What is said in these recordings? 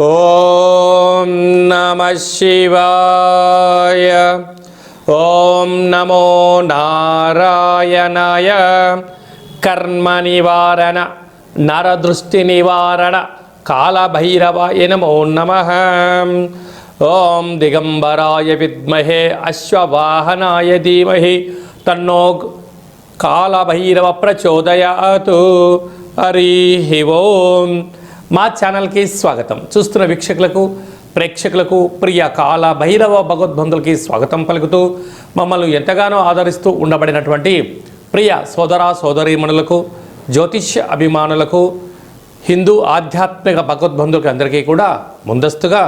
ఓం నమః శివాయ. ఓం నమో నారాయణాయ. కర్మ నివారణ నరదృష్టి నివారణ కాళభైరవాయ నమో నమః. ఓం దిగంబరాయ విద్మహే అశ్వవాహనాయ ధీమహి తన్నో కాళభైరవ ప్రచోదయాతు. హరి ఓం. మా ఛానల్కి స్వాగతం. చూస్తున్న వీక్షకులకు ప్రేక్షకులకు ప్రియ కాళభైరవ భగవద్బంధులకి స్వాగతం పలుకుతూ మమ్మల్ని ఎంతగానో ఆదరిస్తూ ఉండబడినటువంటి ప్రియ సోదర సోదరీమణులకు, జ్యోతిష్య అభిమానులకు, హిందూ ఆధ్యాత్మిక భగవద్బంధులకి అందరికీ కూడా ముందస్తుగా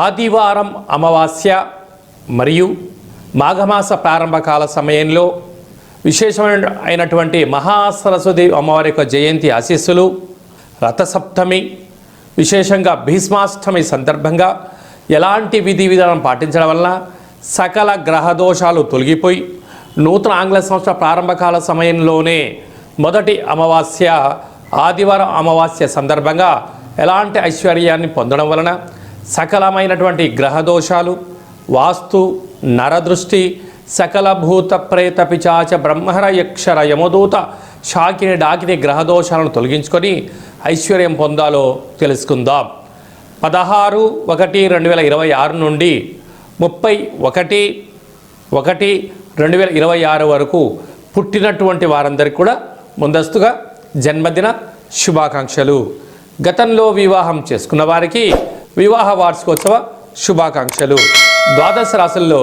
ఆదివారం అమావాస్య మరియు మాఘమాస ప్రారంభకాల సమయంలో విశేషమైనటువంటి మహాసరస్వతి అమ్మవారి యొక్క జయంతి ఆశీస్సులు, రథసప్తమి, విశేషంగా భీష్మాష్టమి సందర్భంగా ఎలాంటి విధి విధానం పాటించడం వల్ల సకల గ్రహదోషాలు తొలగిపోయి నూతన ఆంగ్ల సంవత్సర ప్రారంభకాల సమయంలోనే మొదటి అమావాస్య ఆదివారం అమావాస్య సందర్భంగా ఎలాంటి ఐశ్వర్యాన్ని పొందడం వలన సకలమైనటువంటి గ్రహదోషాలు, వాస్తు, నరదృష్టి, సకల భూత ప్రేత పిచాచ బ్రహ్మర యక్షర యమదూత శాకిని డాకిని గ్రహదోషాలను తొలగించుకొని ఐశ్వర్యం పొందాలో తెలుసుకుందాం. 16/1/2026 నుండి 31/1/2026 వరకు పుట్టినటువంటి వారందరికీ కూడా ముందస్తుగా జన్మదిన శుభాకాంక్షలు. గతంలో వివాహం చేసుకున్న వారికి వివాహ వార్షికోత్సవ శుభాకాంక్షలు. ద్వాదశ రాశుల్లో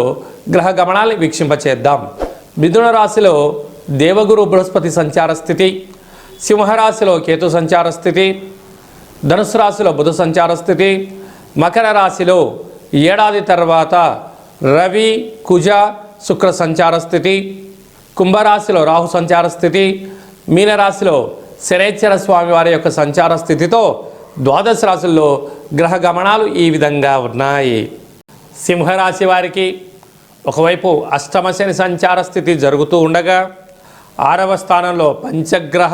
గ్రహ గమనాన్ని వీక్షింపచేద్దాం. మిథున రాశిలో దేవగురు బృహస్పతి సంచార స్థితి, సింహరాశిలో కేతు సంచార స్థితి, ధనుసు రాశిలో బుధ సంచార స్థితి, మకర రాశిలో ఏడాది తర్వాత రవి కుజ శుక్ర సంచార స్థితి, కుంభరాశిలో రాహు సంచార స్థితి, మీనరాశిలో శనేశ్వర స్వామి వారి యొక్క సంచార స్థితితో ద్వాదశ రాశుల్లో గ్రహ గమనాలు ఈ విధంగా ఉన్నాయి. సింహరాశి వారికి ఒకవైపు అష్టమ శని సంచార స్థితి జరుగుతూ ఉండగా 6వ స్థానంలో పంచగ్రహ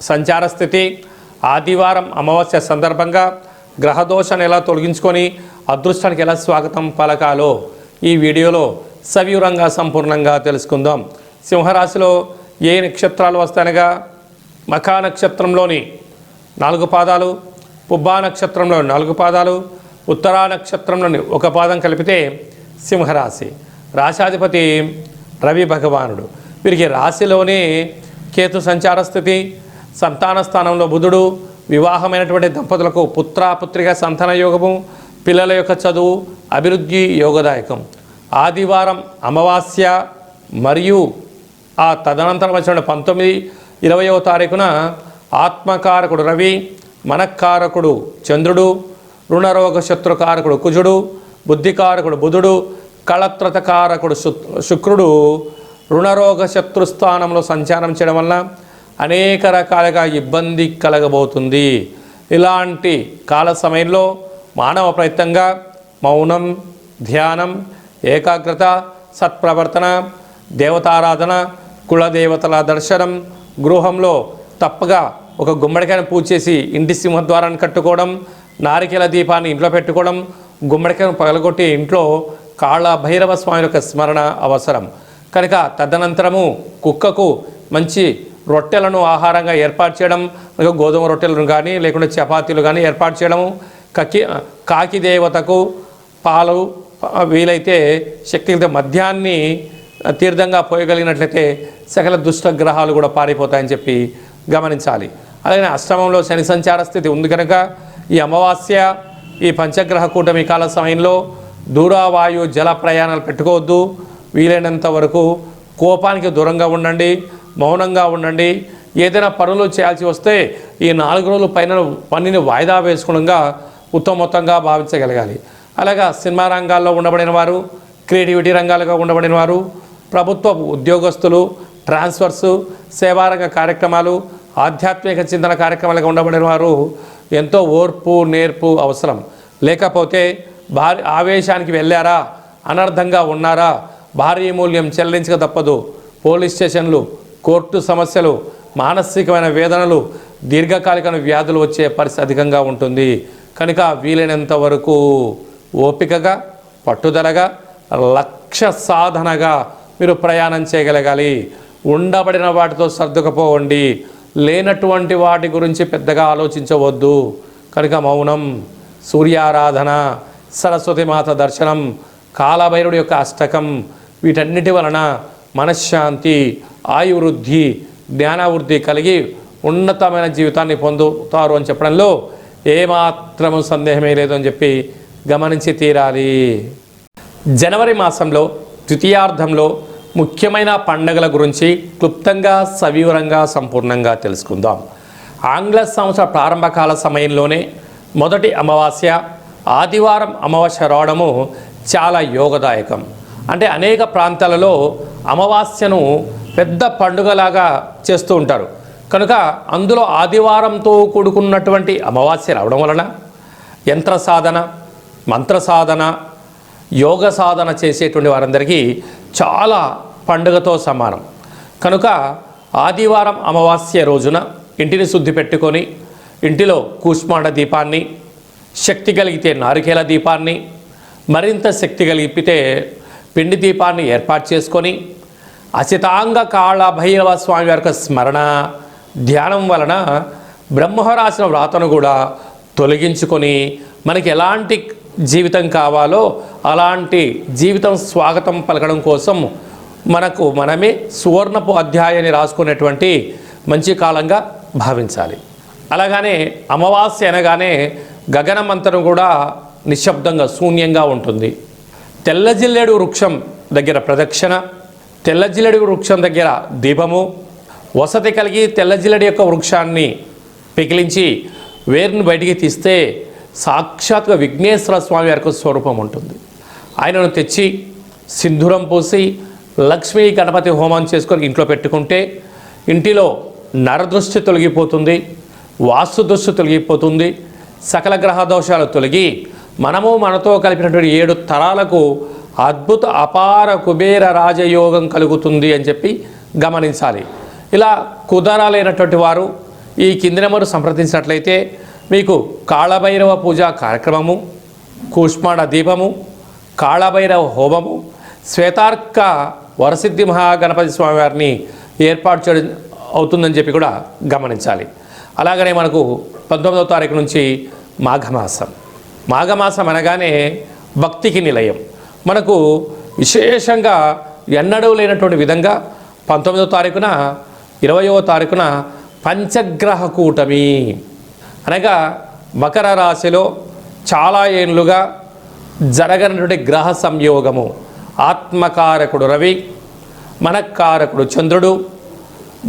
సంచార స్థితి. ఆదివారం అమావాస్య సందర్భంగా గ్రహదోషాన్ని ఎలా తొలగించుకొని అదృష్టానికి ఎలా స్వాగతం పలకాలో ఈ వీడియోలో సవివరంగా సంపూర్ణంగా తెలుసుకుందాం. సింహరాశిలో ఏ నక్షత్రాలు వస్తాయనగా మఖా నక్షత్రంలోని 4 పాదాలు, పుబ్బా నక్షత్రంలో 4 పాదాలు, ఉత్తరా నక్షత్రంలోని 1 పాదం కలిపితే సింహరాశి. రాశాధిపతి రవి భగవానుడు. వీరికి రాశిలోనే కేతు సంచార స్థితి, సంతాన స్థానంలో బుధుడు, వివాహమైనటువంటి దంపతులకు పుత్రిక సంతాన యోగము, పిల్లల యొక్క చదువు, అభివృద్ధి యోగదాయకం. ఆదివారం అమావాస్య మరియు ఆ తదనంతరం వచ్చిన 19-20వ తారీఖున ఆత్మకారకుడు రవి, మనఃకారకుడు చంద్రుడు, రుణరోగ శత్రుకారకుడు కుజుడు, బుద్ధికారకుడు బుధుడు, కళత్రతకారకుడు శుక్రుడు రుణరోగ శత్రుస్థానంలో సంచారం చేయడం వల్ల అనేక రకాలుగా ఇబ్బంది కలగబోతుంది. ఇలాంటి కాల సమయంలో మానవ ప్రయత్నంగా మౌనం, ధ్యానం, ఏకాగ్రత, సత్ప్రవర్తన, దేవతారాధన, కులదేవతల దర్శనం, గృహంలో తప్పగా ఒక గుమ్మడికాయను పూజ చేసి ఇంటి సింహద్వారాన్ని కట్టుకోవడం, నారికేల దీపాన్ని ఇంట్లో పెట్టుకోవడం, గుమ్మడికాయను పగలగొట్టి ఇంట్లో కాళభైరవ స్వామి యొక్క స్మరణ అవసరం. కనుక తదనంతరము కుక్కకు మంచి రొట్టెలను ఆహారంగా ఏర్పాటు చేయడం, గోధుమ రొట్టెలను కానీ లేకుంటే చపాతీలు కానీ ఏర్పాటు చేయడము, కాకి దేవతకు పాలు వీలైతే శక్తితో మద్యాన్ని తీర్థంగా పోయగలిగినట్లయితే సకల దుష్ట గ్రహాలు కూడా పారిపోతాయని చెప్పి గమనించాలి. అలాగే అష్టమంలో శని సంచార స్థితి ఉంది కనుక ఈ అమావాస్య ఈ పంచగ్రహ కూటమి కాల సమయంలో దూరవాయు జల ప్రయాణాలు పెట్టుకోవద్దు. వీలైనంత వరకు కోపానికి దూరంగా ఉండండి, మౌనంగా ఉండండి. ఏదైనా పనులు చేయాల్సి వస్తే ఈ 4 రోజుల పైన పనిని వాయిదా వేసుకోవడంగా ఉత్తమోత్తంగా భావించగలగాలి. అలాగా సినిమా రంగాల్లో ఉండబడిన వారు, క్రియేటివిటీ రంగాలుగా ఉండబడిన వారు, ప్రభుత్వ ఉద్యోగస్తులు, ట్రాన్స్ఫర్సు, సేవారంగ కార్యక్రమాలు, ఆధ్యాత్మిక చింతన కార్యక్రమాలుగా ఉండబడిన వారు ఎంతో ఓర్పు నేర్పు అవసరం. లేకపోతే భారీ ఆవేశానికి వెళ్ళారా, అనర్థంగా ఉన్నారా, భారీ మూల్యం చెల్లించక తప్పదు. పోలీస్ స్టేషన్లు, కోర్టు సమస్యలు, మానసికమైన వేదనలు, దీర్ఘకాలిక వ్యాధులు వచ్చే పరిస్థితి అధికంగా ఉంటుంది. కనుక వీలైనంత వరకు ఓపికగా, పట్టుదలగా, లక్ష్య సాధనగా మీరు ప్రయాణం చేయగలగాలి. ఉండబడిన వాటితో సర్దుకుపోవండి. లేనటువంటి వాటి గురించి పెద్దగా ఆలోచించవద్దు. కనుక మౌనం, సూర్యారాధన, సరస్వతి మాత దర్శనం, కాలభైరుడి యొక్క అష్టకం, వీటన్నిటి వలన మనశ్శాంతి, ఆయువృద్ధి, జ్ఞానవృద్ధి కలిగి ఉన్నతమైన జీవితాన్ని పొందుతారు అని చెప్పడంలో ఏమాత్రము సందేహమే లేదు అని చెప్పి గమనించి తీరాలి. జనవరి మాసంలో ద్వితీయార్థంలో ముఖ్యమైన పండుగల గురించి క్లుప్తంగా, సవివరంగా, సంపూర్ణంగా తెలుసుకుందాం. ఆంగ్ల సంవత్సర ప్రారంభకాల సమయంలోనే మొదటి అమావాస్య ఆదివారం అమావాస్య రావడము చాలా యోగదాయకం. అంటే అనేక ప్రాంతాలలో అమావాస్యను పెద్ద పండుగలాగా చేస్తూ ఉంటారు. కనుక అందులో ఆదివారంతో కూడుకున్నటువంటి అమావాస్య రావడం వలన యంత్ర సాధన, మంత్ర సాధన, యోగ సాధన చేసేటువంటి వారందరికీ చాలా పండుగతో సమానం. కనుక ఆదివారం అమావాస్య రోజున ఇంటిని శుద్ధి పెట్టుకొని ఇంటిలో కూష్మాండ దీపాన్ని, శక్తి కలిగితే నారికేల దీపాన్ని, మరింత శక్తి కలిగితే పిండి దీపాన్ని ఏర్పాటు చేసుకొని అచితాంగ కాళ భైరవ స్వామి వారి స్మరణ, ధ్యానం వలన బ్రహ్మ రాసిన వ్రాతను కూడా తొలగించుకొని మనకి ఎలాంటి జీవితం కావాలో అలాంటి జీవితం స్వాగతం పలకడం కోసం మనకు మనమే సువర్ణపు అధ్యాయాన్ని రాసుకునేటువంటి మంచి కాలంగా భావించాలి. అలాగనే అమావాస్య అనగానే గగనమంతరం కూడా నిశ్శబ్దంగా, శూన్యంగా ఉంటుంది. తెల్లజిల్లేడు వృక్షం దగ్గర ప్రదక్షిణ, తెల్లజిల్లడి వృక్షం దగ్గర దీపము, వసతి కలిగి తెల్లజిల్లడి యొక్క వృక్షాన్ని పికిలించి వేరుని బయటికి తీస్తే సాక్షాత్గా విఘ్నేశ్వర స్వామి వారికి స్వరూపం ఉంటుంది. ఆయనను తెచ్చి సింధూరం పూసి లక్ష్మీ గణపతి హోమం చేసుకొని ఇంట్లో పెట్టుకుంటే ఇంటిలో నరదృష్టి తొలగిపోతుంది, వాస్తు దృష్టి తొలగిపోతుంది, సకల గ్రహ దోషాలు తొలగి మనము మనతో కలిపినటువంటి 7 తరాలకు అద్భుత అపార కుబేర రాజయోగం కలుగుతుంది అని చెప్పి గమనించాలి. ఇలా కుదరాలైనటువంటి వారు ఈ కింది నెంబరు సంప్రదించినట్లయితే మీకు కాళభైరవ పూజా కార్యక్రమము, కూష్మాండ దీపము, కాళభైరవ హోమము, శ్వేతార్క వరసిద్ధి మహాగణపతి స్వామి వారిని ఏర్పాటు చేయడం అవుతుందని చెప్పి కూడా గమనించాలి. అలాగనే మనకు 19వ తారీఖు నుంచి మాఘమాసం. మాఘమాసం అనగానే భక్తికి నిలయం. మనకు విశేషంగా ఎన్నడూ లేనటువంటి విధంగా 19వ తారీఖున 20వ తారీఖున పంచగ్రహ కూటమి అనగా మకర రాశిలో చాలా ఏళ్ళుగా జరగనటువంటి గ్రహ సంయోగము. ఆత్మకారకుడు రవి, మనకారకుడు చంద్రుడు,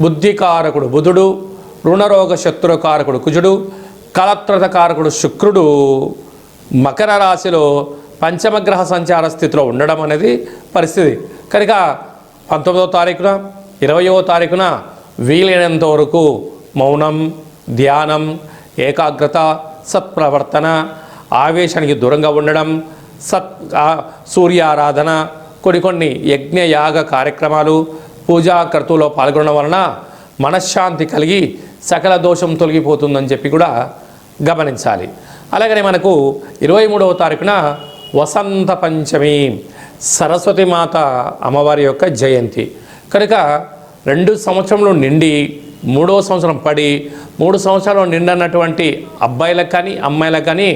బుద్ధికారకుడు బుధుడు, రుణరోగ శత్రుకారకుడు కుజుడు, కలత్రతకారకుడు శుక్రుడు మకర రాశిలో పంచమగ్రహ సంచార స్థితిలో ఉండడం అనేది పరిస్థితి. కనుక 19వ తారీఖున 20వ తారీఖున వీలైనంత వరకు మౌనం, ధ్యానం, ఏకాగ్రత, సత్ప్రవర్తన, ఆవేశానికి దూరంగా ఉండడం, సూర్యారాధన, కొన్ని యజ్ఞ యాగ కార్యక్రమాలు, పూజా కర్తులో పాల్గొనడం వలన మనశ్శాంతి కలిగి సకల దోషం తొలగిపోతుందని చెప్పి కూడా గమనించాలి. అలాగనే మనకు 23వ తారీఖున వసంత పంచమి, సరస్వతి మాత అమ్మవారి యొక్క జయంతి. కనుక 2 సంవత్సరంలో నిండి 3వ సంవత్సరం పడి 3 సంవత్సరాలు నిండన్నటువంటి అబ్బాయిలకు కానీ అమ్మాయిలకు కానీ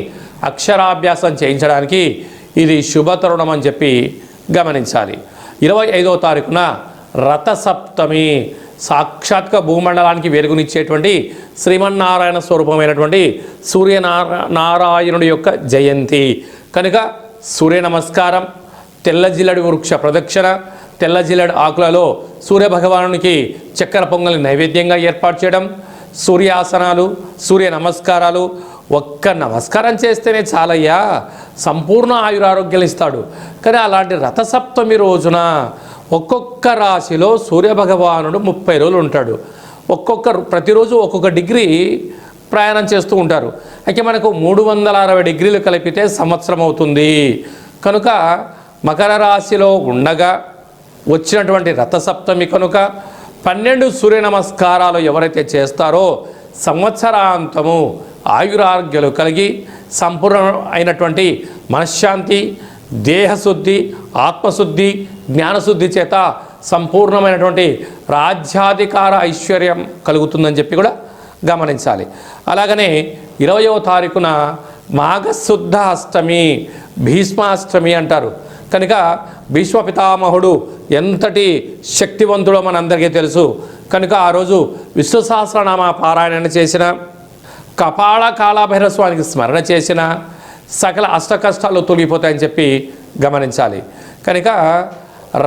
అక్షరాభ్యాసం చేయించడానికి ఇది శుభతరుణం అని చెప్పి గమనించాలి. 25వ తారీఖున రథసప్తమి, సాక్షాత్గా భూమండలానికి వెలుగునిచ్చేటువంటి శ్రీమన్నారాయణ స్వరూపమైనటువంటి సూర్యనారాయణుడి యొక్క జయంతి. కనుక సూర్య నమస్కారం, తెల్ల జిల్లడి వృక్ష ప్రదక్షిణ, తెల్ల జిల్లడి ఆకులలో సూర్యభగవానునికి చక్కెర పొంగల్ని నైవేద్యంగా ఏర్పాటు చేయడం, సూర్యాసనాలు, సూర్య నమస్కారాలు. ఒక్క నమస్కారం చేస్తేనే చాలయ్యా, సంపూర్ణ ఆయురారోగ్యాలు ఇస్తాడు. కానీ అలాంటి రథసప్తమి రోజున ఒక్కొక్క రాశిలో సూర్యభగవానుడు 30 రోజులు ఉంటాడు. ప్రతిరోజు ఒక్కొక్క డిగ్రీ ప్రయాణం చేస్తూ ఉంటారు. అయితే మనకు 360 డిగ్రీలు కలిపితే సంవత్సరం అవుతుంది. కనుక మకర రాశిలో ఉండగా వచ్చినటువంటి రథసప్తమి కనుక 12 సూర్య నమస్కారాలు ఎవరైతే చేస్తారో సంవత్సరాంతము ఆయురారోగ్యాలు కలిగి సంపూర్ణ అయినటువంటి మనశ్శాంతి, దేహశుద్ధి, ఆత్మశుద్ధి, జ్ఞానశుద్ధి చేత సంపూర్ణమైనటువంటి రాజ్యాధికార ఐశ్వర్యం కలుగుతుందని చెప్పి కూడా గమనించాలి. అలాగనే 20వ తారీఖున మాఘశుద్ధ అష్టమి, భీష్మాష్టమి అంటారు. కనుక భీష్మ పితామహుడు ఎంతటి శక్తివంతుడో మనందరికీ తెలుసు. కనుక ఆ రోజు విష్ణు సహస్రనామ పారాయణ చేసిన, కపాల కాళభైరవ స్వామికి స్మరణ చేసిన సకల అష్ట కష్టాలు తొలగిపోతాయని చెప్పి గమనించాలి. కనుక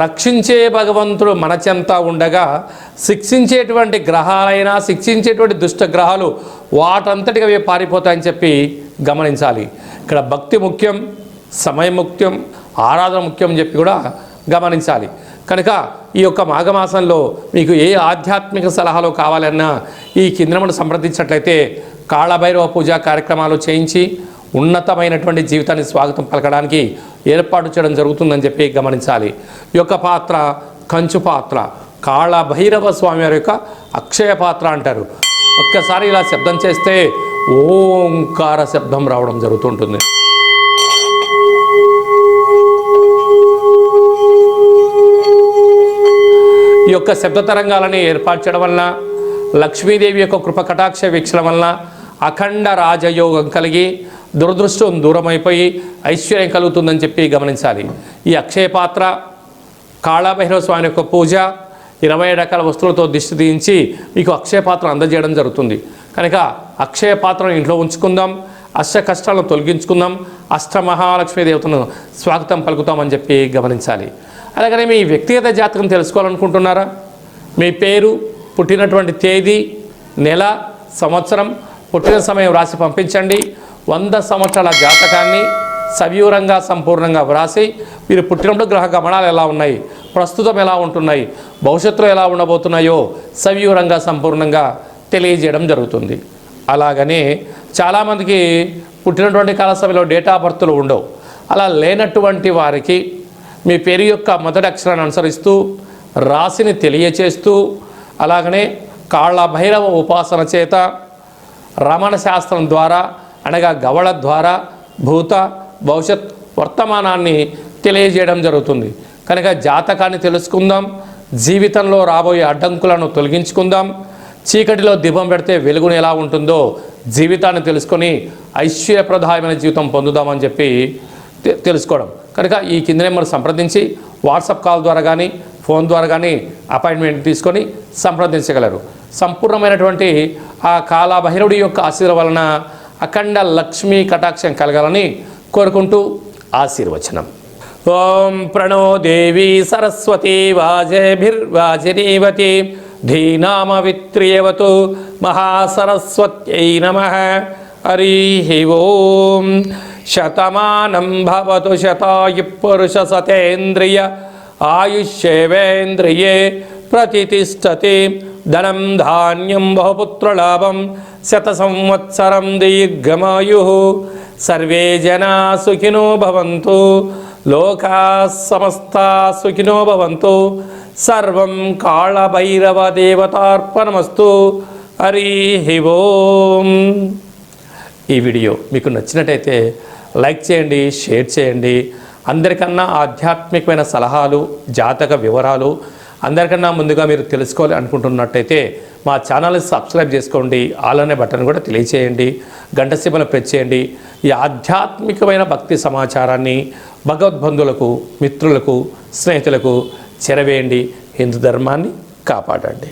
రక్షించే భగవంతుడు మన చెంత ఉండగా శిక్షించేటువంటి గ్రహాలైనా, శిక్షించేటువంటి దుష్ట గ్రహాలు వాటంతటిగా అవి పారిపోతాయని చెప్పి గమనించాలి. ఇక్కడ భక్తి ముఖ్యం, సమయం ముఖ్యం, ఆరాధన ముఖ్యం అని చెప్పి కూడా గమనించాలి. కనుక ఈ యొక్క మాఘమాసంలో మీకు ఏ ఆధ్యాత్మిక సలహాలు కావాలన్నా ఈ కిందను సంప్రదించినట్లయితే కాళభైరవ పూజా కార్యక్రమాలు చేయించి ఉన్నతమైనటువంటి జీవితాన్ని స్వాగతం పలకడానికి ఏర్పాటు చేయడం జరుగుతుందని చెప్పి గమనించాలి. ఈ యొక్క పాత్ర కంచు పాత్ర, కాళభైరవ స్వామి వారి యొక్క అక్షయ పాత్ర అంటారు. ఒక్కసారి ఇలా శబ్దం చేస్తే ఓంకార శబ్దం రావడం జరుగుతుంటుంది. ఈ యొక్క శబ్ద తరంగాలని ఏర్పాటు చేయడం వలన లక్ష్మీదేవి యొక్క కృప కటాక్ష వీక్షణ వలన అఖండ రాజయోగం కలిగి దురదృష్టం దూరమైపోయి ఐశ్వర్యం కలుగుతుందని చెప్పి గమనించాలి. ఈ అక్షయ పాత్ర, కాళభైరవ స్వామి యొక్క పూజ, 20 రకాల వస్తువులతో దిష్టి తీయించి మీకు అక్షయ పాత్ర అందజేయడం జరుగుతుంది. కనుక అక్షయ పాత్రను ఇంట్లో ఉంచుకుందాం, అష్ట కష్టాలను తొలగించుకుందాం, అష్టమహాలక్ష్మీ దేవతను స్వాగతం పలుకుతామని చెప్పి గమనించాలి. అలాగనే మీ వ్యక్తిగత జాతకం తెలుసుకోవాలనుకుంటున్నారా? మీ పేరు, పుట్టినటువంటి తేదీ, నెల, సంవత్సరం, పుట్టిన సమయం రాసి పంపించండి. 100 సంవత్సరాల జాతకాన్ని సవివరంగా సంపూర్ణంగా వ్రాసి మీరు పుట్టినప్పుడు గ్రహ గమనాలు ఎలా ఉన్నాయి, ప్రస్తుతం ఎలా ఉంటున్నాయి, భవిష్యత్తులో ఎలా ఉండబోతున్నాయో సవివరంగా సంపూర్ణంగా తెలియజేయడం జరుగుతుంది. అలాగనే చాలామందికి పుట్టినటువంటి కాల సమయంలో డేట్ ఆఫ్ బర్త్లు ఉండవు. అలా లేనటువంటి వారికి మీ పేరు యొక్క మొదటి అక్షరాన్ని అనుసరిస్తూ రాశిని తెలియచేస్తూ, అలాగనే కాళభైరవ ఉపాసన చేత రమణ శాస్త్రం ద్వారా అనగా గవళ ద్వారా భూత భవిష్యత్ వర్తమానాన్ని తెలియజేయడం జరుగుతుంది. కనుక జాతకాన్ని తెలుసుకుందాం, జీవితంలో రాబోయే అడ్డంకులను తొలగించుకుందాం. చీకటిలో దీపం పెడితే వెలుగును ఎలా ఉంటుందో జీవితాన్ని తెలుసుకొని ఐశ్వర్యప్రదాయమైన జీవితం పొందుదామని చెప్పి తెలుసుకోవడం. కనుక ఈ కింద నెంబర్ సంప్రదించి వాట్సాప్ కాల్ ద్వారా కానీ ఫోన్ ద్వారా కానీ అపాయింట్మెంట్ తీసుకొని సంప్రదించగలరు. సంపూర్ణమైనటువంటి ఆ కాళభైరవుడి యొక్క ఆశీర్వాదం వలన అఖండ లక్ష్మీ కటాక్షం కలగాలని కోరుకుంటూ ఆశీర్వచనం. ఓం ప్రణో దేవి సరస్వతి వాజేభిర్వాజినీవతి ధీనామవిత్రియవతు మహాసరస్వత్యై నమః. హరి ఓం. శతమానం భవతు శతాయు పురుష సతేంద్రియ ఆయుష్యేవేంద్రియే ప్రతిష్టతి. ధనం ధాన్యం బహుపుత్రలాభం శత సంవత్సరం దీర్ఘమాయు. సర్వే జనా సుఖినో భవంతు, లోకా సమస్తా సుఖినో భవంతు. సర్వం కాళభైరవ దేవతార్పణమస్తు. హరి ఓం. ఈ వీడియో మీకు నచ్చినట్టయితే లైక్ చేయండి, షేర్ చేయండి. అందరికన్నా ఆధ్యాత్మికమైన సలహాలు, జాతక వివరాలు అందరికన్నా ముందుగా మీరు తెలుసుకోవాలి అనుకుంటున్నట్టయితే మా ఛానల్ని సబ్స్క్రైబ్ చేసుకోండి. ఆల్ అనే బటన్ కూడా తెలియచేయండి, గంట సింబల్ ప్రెస్ చేయండి. ఈ ఆధ్యాత్మికమైన భక్తి సమాచారాన్ని భగవద్బంధువులకు, మిత్రులకు, స్నేహితులకు చేరవేయండి. హిందూ ధర్మాన్ని కాపాడండి.